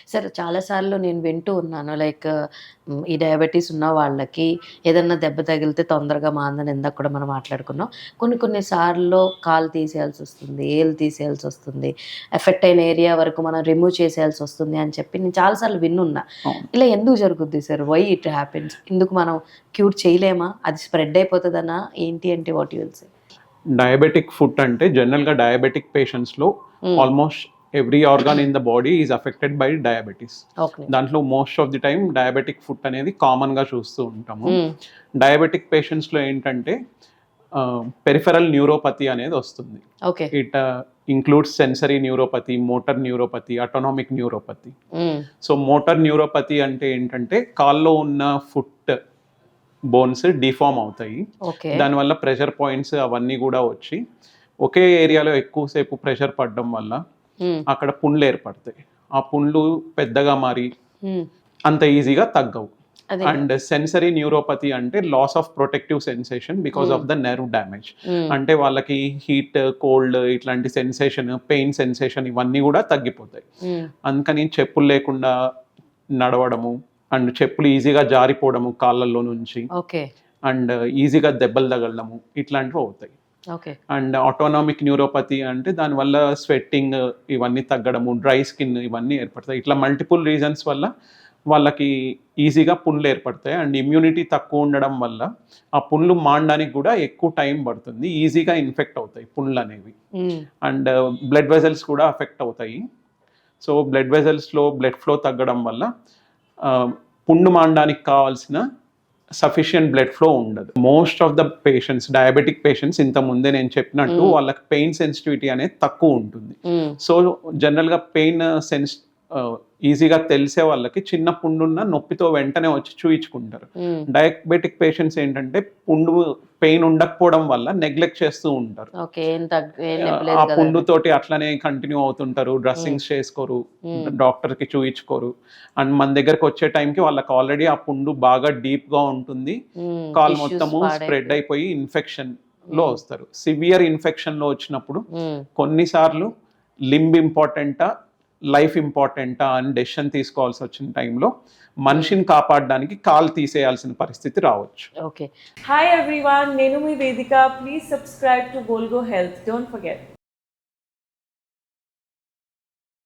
సరే చాలాసార్లు నేను వింటూ ఉన్నాను. లైక్ ఈ డయాబెటీస్ ఉన్న వాళ్ళకి ఏదన్నా దెబ్బ తగిలితే తొందరగా మానదని ఇందాక కూడా మనం మాట్లాడుకున్నాం. కొన్ని కొన్ని సార్లు కాలు తీసేయాల్సొస్తుంది, ఏలు తీసేయాల్సొస్తుంది. ఎఫెక్ట్ అయిన ఏరియా వరకు మనం రిమూవ్ చేసేయాల్సొస్తుంది అని చెప్పి నేను చాలా సార్లు వినున్నా. అవును. ఇలా ఎందుకు జరుగుద్ది సార్? Why it happens? ఎందుకు మనం క్యూర్ చేయలేమా? అది స్ప్రెడ్ అయిపోతదనా? ఏంటి అంటే what you will say? Diabetic foot అంటే జనరల్‌గా డయాబెటిక్ పేషెంట్స్‌లో hmm. Almost every organ in the body is affected by diabetes. Okay. దాంట్లో most of the time diabetic foot అనేది కామన్‌గా చూస్తూ ఉంటాము. హ్మ్. డయాబెటిక్ పేషెంట్స్‌లో ఏంటంటే పెరిఫెరల్ న్యూరోపతి అనేది వస్తుంది. Okay. It includes sensory neuropathy, motor neuropathy, autonomic neuropathy. హ్మ్. సో మోటార్ న్యూరోపతి అంటే ఏంటంటే కాల్లో ఉన్న ఫుట్ బోన్స్ డిఫార్మ్ అవుతాయి. ఓకే. దానివల్ల ప్రెషర్ పాయింట్స్ అవన్నీ కూడా వచ్చి ఒకే ఏరియాలో ఎక్కువసేపు ప్రెషర్ పడడం వల్ల హ్మ్. అక్కడ పుండ్లు ఏర్పడతాయి. ఆ పుండ్లు పెద్దగా మారి హ్మ్. అంత ఈజీగా తగ్గవు. అదే. అండ్ సెన్సరీ న్యూరోపతి అంటే loss of protective sensation because of the nerve damage. హ్మ్. అంటే వాళ్ళకి హీట్, కోల్డ్ ఇట్లాంటి సెన్సేషన్, పెయిన్ సెన్సేషన్ ఇవన్నీ కూడా తగ్గిపోతాయి. హ్మ్. అందుకని చెప్పులు లేకుండా నడవడము అండ్ చెప్పులు ఈజీగా జారిపోవడము కాళ్ళల్లో నుంచి ఓకే. అండ్ ఈజీగా దెబ్బలు తగలడము ఇట్లాంటివి అవుతాయి. ఓకే. అండ్ ఆటోనామిక్ న్యూరోపతి అంటే దానివల్ల స్వెట్టింగ్ ఇవన్నీ తగ్గడము, డ్రై స్కిన్ ఇవన్నీ ఏర్పడతాయి. ఇట్లా మల్టిపుల్ రీజన్స్ వల్ల వాళ్ళకి ఈజీగా పుండ్లు ఏర్పడతాయి. అండ్ ఇమ్యూనిటీ తక్కువ ఉండడం వల్ల ఆ పుండ్లు మానడానికి కూడా ఎక్కువ టైం పడుతుంది. ఈజీగా ఇన్ఫెక్ట్ అవుతాయి పుండ్లనేవి. హ్మ్. అండ్ బ్లడ్ వెజల్స్ కూడా అఫెక్ట్ అవుతాయి. సో బ్లడ్ వెజల్స్‌లో బ్లడ్ ఫ్లో తగ్గడం వల్ల పుండు మానడానికి కావాల్సిన సఫిషియంట్ బ్లడ్ ఫ్లో ఉండదు. Most of the patients, diabetic patients ఇంతకుముందే నేను చెప్పినట్టు వాళ్ళకి పెయిన్ సెన్సిటివిటీ అనేది తక్కువ ఉంటుంది. హ్మ్. సో జనరల్‌గా పెయిన్ ఈజీగా తెలిసే వాళ్ళకి చిన్న పుండున్న నొప్పితో వెంటనే వచ్చి చూయించుకుంటారు. హ్మ్. డయాబెటిక్ పేషెంట్స్ ఏంటంటే పుండు పెయిన్ ఉండకపోవడం వల్ల నెగ్లెక్ట్ చేస్తూ ఉంటారు. ఓకే. ఏం నొప్పి ఆ లేదు కదా అని. పుండుతోటి అట్లనే కంటిన్యూ అవుతుంటారు. హ్మ్. డ్రెస్సింగ్స్ చేసుకోరు. హ్మ్. డాక్టర్‌కి చూయించుకోరు. అండ్ మన దగ్గరకొచ్చే టైంకి వాళ్ళకి ఆల్రెడీ ఆ పుండు బాగా డీప్‌గా ఉంటుంది. హ్మ్. కాలు టిష్యూస్ మొత్తము స్ప్రెడ్ పాడైపోయి. అయిపోయి ఇన్ఫెక్షన్‌లో హ్మ్. వస్తారు. సివియర్ ఇన్ఫెక్షన్‌లో వచ్చినప్పుడు హ్మ్. కొన్నిసార్లు లింబ్ ఇంపార్టెంటా? లైఫ్ ఇంపార్టెంటా? అని డెసిషన్ తీసుకోవాల్సొచ్చిన టైంలో మనిషిని కాపాడడానికి కాలు తీసేయాల్సిన పరిస్థితి రావచ్చు. Okay. Hi everyone, Nenu mi Vedika. Please subscribe to Golgo Health. Don't forget.